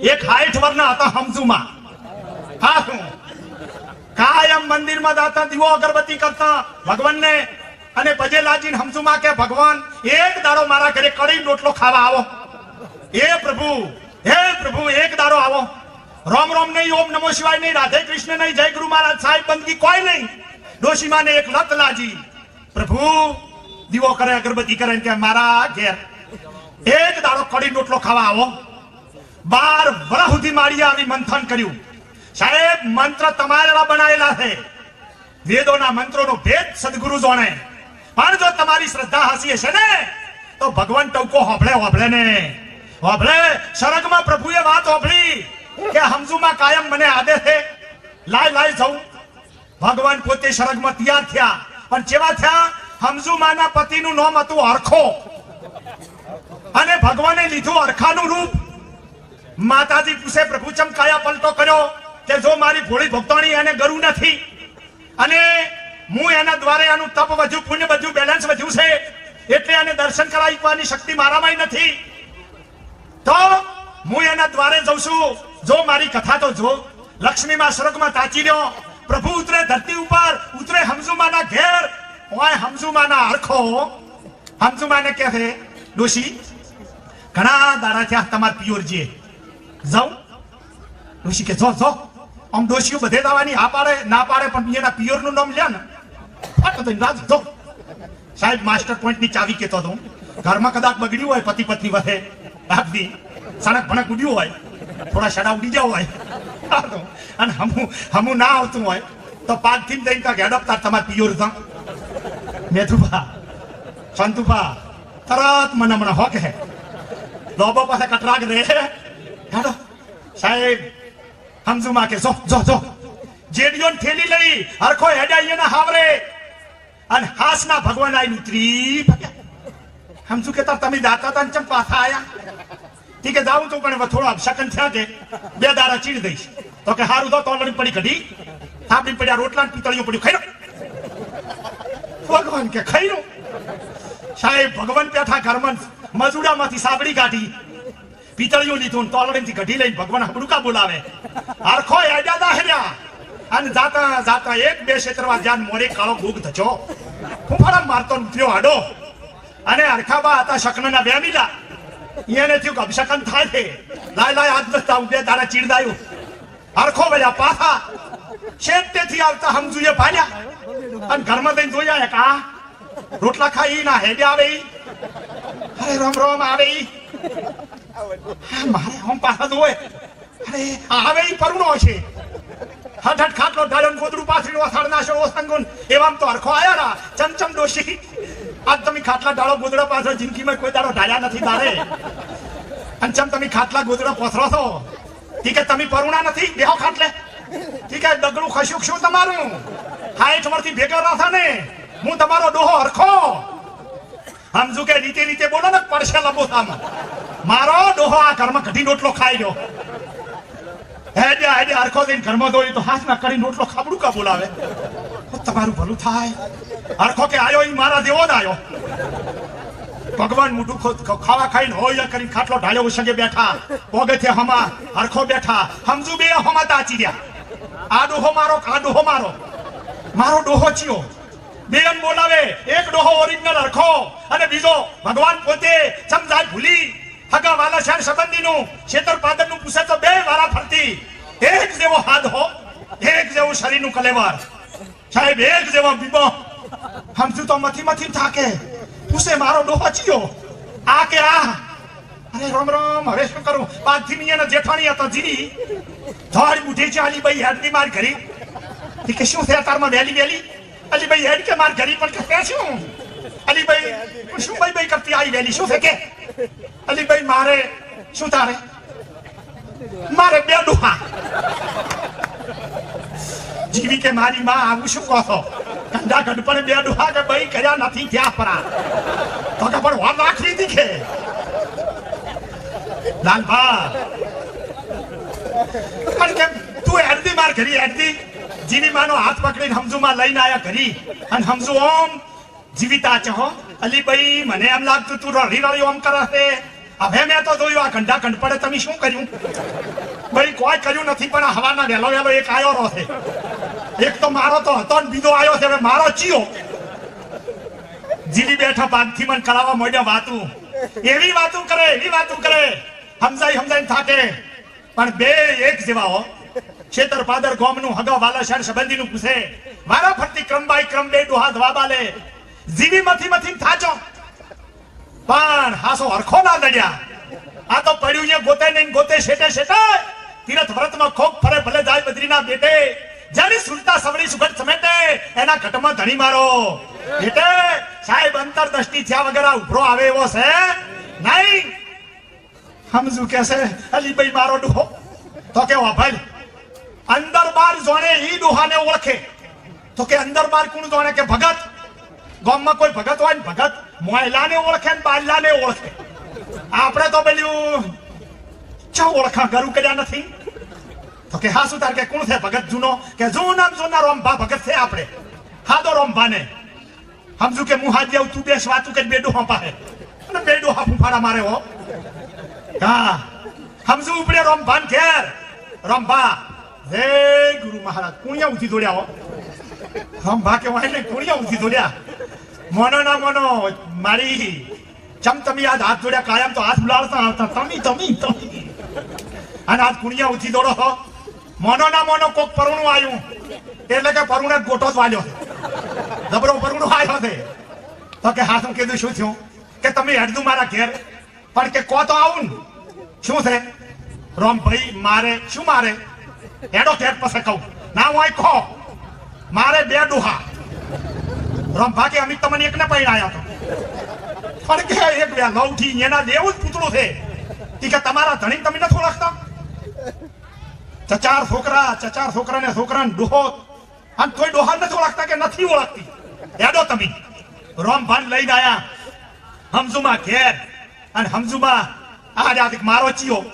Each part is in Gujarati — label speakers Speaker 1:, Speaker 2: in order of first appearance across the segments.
Speaker 1: એક 60 વર્ષના હતા હમજુમાં. હા શું કાયમ મંદિરમાં દાતા દીવો અગરબત્તી કરતા ભગવાનને અને પજેલાજીને હમજુમાં કે ભગવાન એક દાડો મારા ઘરે કઢી રોટલો ખાવા આવો. હે પ્રભુ એક દાડો આવો. રોમ રોમ નહીં, ઓમ નમો શિવાય નહીં, રાધે કૃષ્ણ નહીં, જય ગુરુ મહારાજ સાહેબ બંદગી કોઈ નહીં. ડોશીમાને એક લત લાજી. પ્રભુ દીવો કરે અગરબત્તી કરે કે મારા ઘેર એક દાડો કઢી રોટલો ખાવા આવો. 12 વર્ષ સુધી મારી આવી મંથન કર્યું. સાહેબ મંત્ર તમારા બનાવેલા છે, વેદોના મંત્રોનો ભેદ સદગુરુ જાણે. પણ જો તમારી શ્રદ્ધા હસી હશે ને તો ભગવાન ટવકો હોભળે ને હોભળે. સરગમાં પ્રભુએ વાત હોભળી કે હમજુમાં કાયમ મને આદે છે, લાય જાઉં. ભગવાન પોતે સરગમાં તૈયાર થયા. પણ જેવા થયા હમજુમાના પતિનું નામ હતું હરખો અને ભગવાને લીધું હરખાનું રૂપ. માતાજી પૂછે પ્રભુ ચમકાયા પલટો કર્યો કે જો મારી ભોળી ભક્તોની એને ગરુ નથી અને હું એના દ્વારે આનું તપ વધ્યું, પુણ્ય વધ્યું, બેલેન્સ વધ્યું છે એટલે એને દર્શન કરાવવાની શક્તિ મારામાં નથી. તો હું એના દ્વારે જઉં છું. જો મારી કથા તો જો. લક્ષ્મીમાં સ્વર્ગમાં તાચી રહ્યો. પ્રભુ ઉતરે ધરતી ઉપર, ઉતરે હમજુમાના ઘેર. ઓય હમજુમાના હરખો હમજુમાને કહે છે ડોશી ઘણા દાડા થયા તમાર પિયોરજીએ જાઉં. ડોશી કે જો આમ ડોશીઓ બધે દાવાની આ પાડે ના પાડે પણ એના પિયોરનું નામ લે ને ફાટો થઈને રાજ જો. સાહેબ માસ્ટર પોઈન્ટની ચાવી કહેતો હતો. ઘરમાં કદાચ બગડ્યું હોય પતિ પત્ની વચ્ચે રાખદી સણક ભણક ઉડ્યું હોય, થોડા શડા ઉડી ગયા હોય અને હમું ના આવતું હોય તો 5 થી દઈને કાંક હેડપતા તમારે પિયોર હતા મેથુભા સંતુભા તરત મને હો કે લોબો પાસે કટરાગ રે હેડો. સાહેબ હમજુમાં કે જો જેડીઓન થેલી લઈ હરખો હેડાઈએ ના હાવરે અને હાસના ભગવાન આઈ ઉતરી. હમજુ કે તમે દાતા તા ચમ પાછા આયા. ઠીક છે જાઉં છું પણ થોડો અપશકન થયા કે 2 દાડા ચીડ દઈશ. તો કે હારું તો તોલડી પડી કઢી થાપડી પડ્યા રોટલા પિતળિયું પડ્યું ખાઈ ભગવાન કે ખાઈ. સાહેબ ભગવાન પેઠા ઘરમાં મજુડામાંથી સાબડી કાઢી પિતળિયું લીધું તોલડીથી કઢી લઈને ભગવાન હબડુકા બોલાવે. હરખો હેડ્યા દાહર્યા અને જાતા 1-2 ક્ષેત્રમાં ધ્યાન મોરે કાળો ભૂગ થચો ફૂફાડા મારતો ઉતર્યો હાડો અને હરખાબા હતા શકનના વેમીલા. એને થયું કે અભિષેકન થાય છે. લાય હાથ બસતા 2 દાડા ચીડદાયું. હરખો વળ્યા પાછા શેઠેથી આવતા હમજુએ ભાલ્યા અને ઘરમાં જઈને જોયા કે આ રોટલા ખાઈ ના હેડે આવે. અરે રોમ આવે. મારે હમ પાછા જોવે અરે આવે પરુણો છે. હઠ ખાટલો ઢાળ્યો ગોદડું પાથરી ઓસાડ નાશો ઓસંગુન એવામ તો હરખો આયા રા. ચમચમ ડોશી આજ તમે ખાટલા ઢાળો ગોદડા પાછળ જિંદગીમાં કોઈ દાડો ઢાળ્યા નથી તારે અને ચમ તમે ખાટલા ગોદડા પોથરો છો. ઠીક છે તમે પરુણા નથી બેહો ખાટલે. ઠીક છે ડગલું ખસ્યું શું તમારું 60 વર્ષથી ભેગા રહ્યા ને હું તમારો ડોહો હરખો. સમજુ કે રીતે બોલો ને પડશે લબોતામાં મારો ડોહો આ ઘરમાં કઢી રોટલો ખાઈ ગયો. હેડે હરખો દઈને ઘરમાં દોઈ તો હાથમાં કઢી રોટલો ખાબડું કા બોલાવે. તમારું ભલું થાય. હરખો કે આયો ઈ મારા દેવો જ આયો. ભગવાન મોઢું ખાવા ખાઈને હોય કરીને ખાટલો ઢાળ્યો સગે બેઠા પોગેથી હમા હરખો બેઠા. સમજુ બે હમા તાચી રહ્યા. આ ડોહો મારો મારો ડોહો ચિયો. બેન બોલાવે. એક ડોહો ઓરિજિનલ હરખો અને બીજો ભગવાન પોતે સમજાય ભૂલી હગા વાલા શહેર સંબંધીનું શેતર પાદરનું પૂછે તો 2 વારા ફરતી. એક જેવો હાથ હો, એક જેવું શરીરનું કલેવાર. સાહેબ એક જેવો બીબો. સમજુ તો મથી થાકે. પૂછે મારો ડોહો ચિયો આ કે આ. અરે રામ હવે શું કરું. 5 થી મિયાના જેઠાણી હતા જી ધોળ બુઢી છે. અલીભાઈ હેડની માર ઘરી. કે શું થયા તારમાં વેલી અલીભાઈ હેડ કે માર ઘરી પણ કે શું અલીભાઈ શું ભાઈ કરતી આવી વેલી શું છે કે અલીભાઈ મારે શું તારે મારે 2 ડોહા. જીવી કે મારી માં આવું શું કહો છો કંડા ગડપણ 2 ડોહા કે ભાઈ કર્યા નથી ત્યાં પરા તો કે પણ વાર રાખવી દીખે લાલભા પણ કે તું હેડતી માર ઘરી હેડતી. જીવી માનો હાથ પકડીને હમજુમાં લઈને આયા ઘરી અને હમજુ ઓમ જીવિતા ચહો અલીભાઈ મને એમ લાગતું તું રળી ઓમ કરે છે હવે મેં તો જોયું આ ગંડા કંડ પડે તમે શું કર્યું ભાઈ કોઈ કર્યું નથી પણ આ હવાના વહેલો વહેલો એક આયો રો છે એક તો મારો તો હતો ને બીજો આવ્યો છે હવે મારો ચિયો જીવી બેઠા પાગથી મન કરાવવા માંડ્યા વાતું એવી વાતું કરે સમજાઈ થાકે પણ બે એક જેવા હો છેતર પાદર ગોમનું હગા વાલા શહેર સંબંધીનું પૂછે મારા ફરતી ક્રમ બાય ક્રમ બે ડોહા ધવા લે જીવી મથી થાચો પણ હાસો હરખો ના દડ્યા આ તો પડ્યું છે ગોતે નહીં ગોતે શેટે તીરથ વ્રતમાં ખોક ફરે ભલે જાય બદ્રીના બેટે જાની સુલતા સવડી સુગટ સમેટે એના ઘટમાં ધણી મારો બેટે સાહેબ અંતર દ્રષ્ટિ થયા વગર ઉભરો આવે એવો છે નહીં સમજુ કે છે અલીભાઈ મારો ડોહો તો કે ભાઈ અંદર બાર જોણે ઈ ડોહાને ઓળખે તો કે અંદર બાર કોણ જોણે કે ભગત ગામમાં કોઈ ભગત હોય ને ભગત મોયલાને ઓળખે ને બાયલાને ઓળખે આપણે તો પેલું ચા ઓળખા ગરુ કર્યા નથી તો કે હા શું તાર કે કોણ છે ભગત જૂનો કે જૂના રોમભા ભગત છે આપણે હાદો રોમભા ને સમજુ કે હું હાથ જાઉં તું બેસ વાતું કે બે ડોહા પાસે અને બે ડોહા ફૂફાડા મારે હો હા સમજુ ઉપડે રોમભા ને ઘેર રોમભા હે ગુરુ મહારાજ કુણિયા ઉઠી દોડ્યા હો રોમભા કે વાય ને કુણિયા ઉઠી દોડ્યા મોનો ના મોનો મારી ચમતમી આજ હાથ જોડ્યા કાયમ તો હાથ ઉલાડતા આવતા તમી અને આજ કુણિયા ઉઠી દોડો હો મોનો ના મોનો કોક પરુણું આવ્યું એટલે કે પરુણે ગોટો જ વાલ્યો જબરો પરુણું આવ્યો છે તો કે હા હું કીધું શું થયું કે તમે હેડતું મારા ઘેર પણ કે કો તો આવું શું છે રોમભાઈ મારે શું મારે હેડો ઘેર પાસે કહું ના હું કહો મારે બે ડોહા રોમભા કે અમિત તમને એકને પૈણાયા તો પણ કે એક બે લવઠી એના દેવું જ પૂતળું છે કે તમારા ધણી તમે નથી ઓળખતા ચાર છોકરાને ડોહો અને કોઈ ડોહા નથી ઓળખતા કે નથી ઓળખતી હેડો તમે રોમભાન લઈને આયા હમઝુમા ઘેર અને હમઝુમા આ મારો ચિયો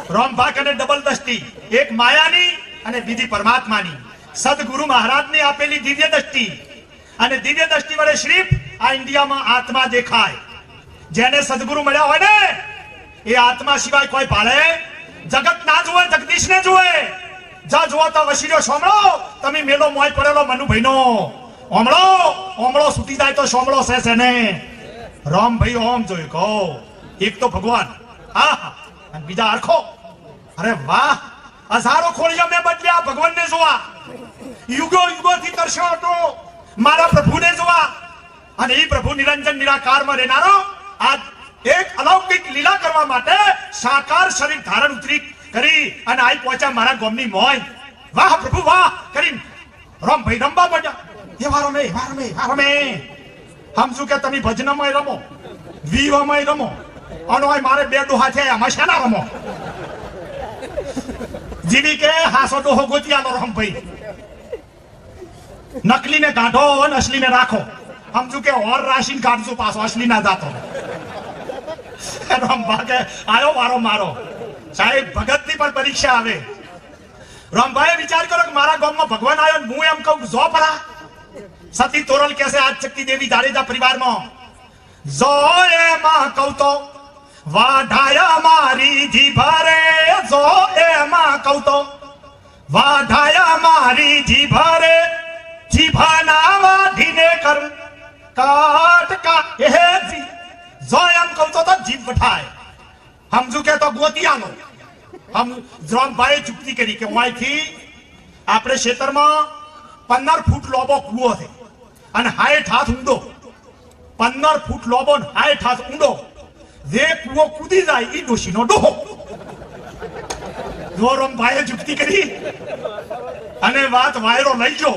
Speaker 1: રોમભા કને ડબલ દ્રષ્ટિ એક માયાની અને બીજી પરમાત્માની સદગુરુ મહારાજની આપેલી દિવ્ય દ્રષ્ટિ અને દિવ્ય દ્રષ્ટિ વડે શ્રીફ આ ઇન્ડિયામાં આત્મા દેખાય જેને સદગુરુ મળ્યા હોય ને એ આત્મા સિવાય કોઈ ભાળે જગત ના જોવે જગદીશ ને જોવે જા જોવો તો વસીર્યો સોમળો તમે મેલો મોય પડેલો મનુભાઈ નો ઓમળો છૂટી જાય તો સોમળો છે ને રામ ભાઈ ઓમ જોયું કહો એક તો ભગવાન હા અને બીજા આરખો અરે વાહ હજારો ખોળિયા મેં બદલ્યા ભગવાન ને જોવા યુગો થી તરસ્યો હતો મારા પ્રભુને જોવા અને એ પ્રભુ નિરંજન નિરાકારમાં રહેનારો આજ એક અલૌકિક લીલા કરવા માટે સાકાર શરીર ધારણ ઉતરી કરી અને આઈ પહોંચ્યા મારા ગામની મોય વાહ પ્રભુ વાહ કરી રામ ભાઈ રંબા પડ્યા એવા રમે સમજુ કે તમે ભજનમાં રમો વિવામાં રમો અને મારે બે ડોહા છે આમાં શાના રમો જીવી કે હાસો ડોહો ગોતિયાનો રામ ભાઈ નકલી ને કાઢો અને અસલી ને રાખો સમજુ કે ઓર રાશિન કાઢજો પાછો અસલી ના જાતો રામભાઈ આયો વારો મારો સાહેબ ભગત ની પણ પરીક્ષા આવે રામભાઈ વિચાર કરો કે મારા ગામમાં ભગવાન આવ્યો હું એમ કહું જો પરા સતી તોરલ કેસે આજ શક્તિ દેવી જાડેજા પરિવારમાં જો એમાં કહું તો વાઢાયા મારી જીભરે જો એમાં કહું તો વાઢાયા મારી જીભરે જીભાના વાઢીને કર કાટકા એ જી જો એમ કહું તો જીભ વઠાય સમજુ કે તો ગોતિયાનો રામભાઈ ચૂકતી કરી કે અહીંથી આપણે ક્ષેત્રમાં 15 ફૂટ લોબો કૂવો છે અને 60 હાથ ઊંડો 15 ફૂટ લોબો 60 હાથ ઊંડો જે કૂવો કૂદી જાય એ ડોશીનો ડોહો જો રામભાઈએ ચૂકતી કરી અને વાત વાયરો લઈ ગયો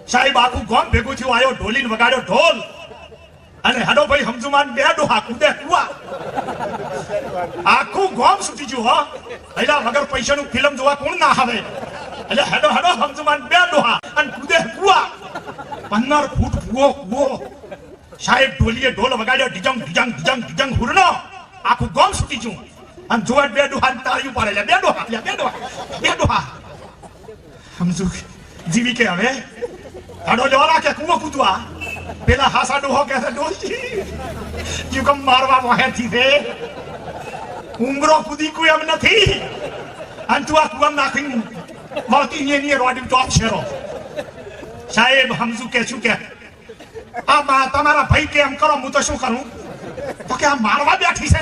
Speaker 1: સાહેબ આખું ગામ ભેગું થયું આવ્યો ઢોલીને વગાડ્યો ઢોલ અને હેડો ભાઈ હમજુમાન બે ડોહા કૂદે કુવા આખું ગામ સુતી ગયું હો એલા વગર પૈસાનું ફિલ્મ જોવા કોણ ના આવે એટલે હેડો હમજુમાન બે ડોહા અને કૂદે કુવા 15 ફૂટ કૂવો સાહેબ ઢોલીએ ઢોલ વગાડ્યો ઢીજંગ હુરનો આખું ગામ સુતી ગયું અને જોવા બે ડોહા તાળીયું પાડે બે ડોહા સમજુ જીવી કે હવે હેડો લેવા કે કુવો કૂદવા પેલા હાસા ડોહો કે છે ડોશી તું કમ મારવા વાહેથી છે ઉમરો કુદી કોઈ એમ નથી અને તું આ કુવામ નાખીને મળતી ની રોડી ટોપ શેરો સાહેબ સમજુ કે શું કે આ તમારા ભાઈ કે એમ કરો હું તો શું કરું તો કે આ મારવા બેઠી છે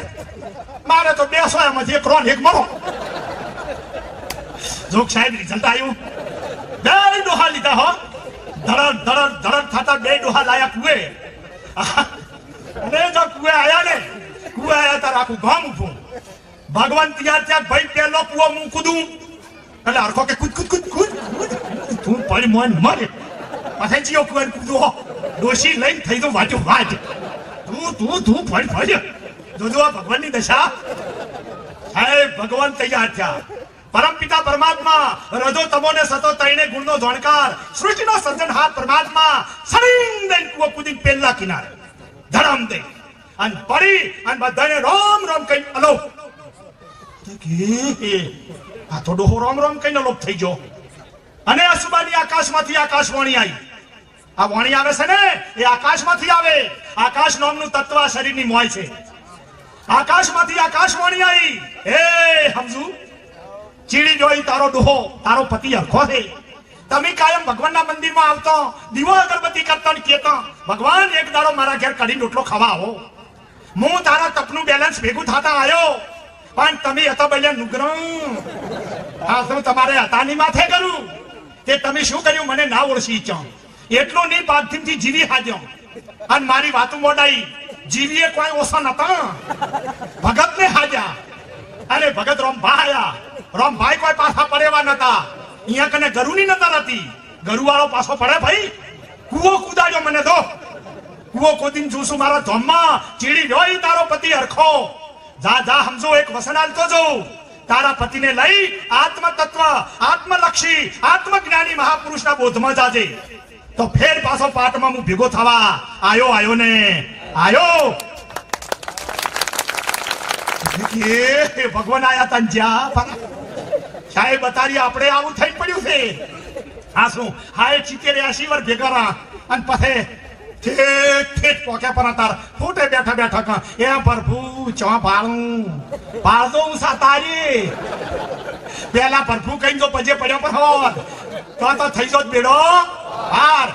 Speaker 1: મારે તો બેસો એમાંથી એક રોન એક મરો જોક સાહેબ રિઝલ્ટ આવ્યું બે ડોહા લીધા હો ધડક ધડક ધડક થતા બે ડોહા લાયા કુએ અને જો કુએ આયા ને કુએ આયા તાર આખું ગામ ઉભું ભગવાન ત્યાં ભાઈ પેલો કુવો હું કૂદું એટલે હરખો કે કૂદ કૂદ કૂદ કૂદ તું પડી મોન મરે પછી જીઓ કુએ કૂદો ડોશી લઈને થઈ તો વાંચો વાંચ તું ફળ જોજો આ ભગવાનની દશા હે ભગવાન તૈયાર થયા પરમ પિતા પરમાત્મા રજો તમોને સતો તઈને ગુણનો ધોણકાર સૃષ્ટિનો સર્જનહાર પરમાત્મા સડીંગ દઈને કુવો કૂદી પેલા કિનારે ધડમ દે અને પડી અને બધાને રામ રામ કઈ અલો આ તો ડોહો રામ રામ કઈને અલોપ થઈ ગયો અને અસુબાની આકાશમાંથી આકાશવાણી આવી આ વાણી આવે છે ને એ આકાશમાંથી આવે આકાશ નામનું તત્વ આ શરીરની મોય છે આકાશમાંથી આકાશવાણી આવી હે સમજુ ચીડી જોઈ તારો ડોહો તારો પતિ હરખો છે તમે કાયમ ભગવાનના મંદિરમાં આવતો દીવો અગરબત્તી કરતા ને કહેતા ભગવાન એક દાડો મારા ઘેર કઢી રોટલો ખાવા આવો હું તારા તપનું બેલેન્સ ભેગું થતા આવ્યો પણ તમે હતા બલ્યા નુગ્રહ હા તો તમારે હતાની માથે કરું તે તમે શું કર્યું મને ના ઓળખી ચો એટલું નહીં પાગથી જીવી હાજો અને મારી વાતો મોડાઈ જીવીએ કોઈ ઓછા નતા ભગત ને હાજ્યા અરે ભગત રોમભાઈ કોઈ પાછા પડેવા નતા અહીંયા કને ગરુની નતા નથી ગરુ વાળો પાછો પડે ભાઈ કુવો કુદાડ્યો મને તો કુવો કોદીને જોશું મારા ધોમમાં ચીડી જોઈ તારો પતિ હરખો જા સમજો એક વસન આલતો જો તારા પતિને લઈ આત્મ તત્વ આત્મલક્ષી આત્મજ્ઞાની મહાપુરુષના બોધમાં જાજે તો ફેર પાછો પાટમાં હું ભેગો થવા આયો ને આયો ભગવાન આયા તા જ્યાં સાહેબ બતારી આપણે આવું થઈ પડ્યું છે આ શું હાય 87 વર્ષ ભેગા રહ્યા અને પછી ઠેઠ પોક્યા પર તાર ફૂટે બેઠા કા એ પ્રભુ ચા પાળદો ઉસા તારી પેલા પ્રભુ કઈ જો પજે પડ્યો પર હોત તો થઈ જોત બેડો હાર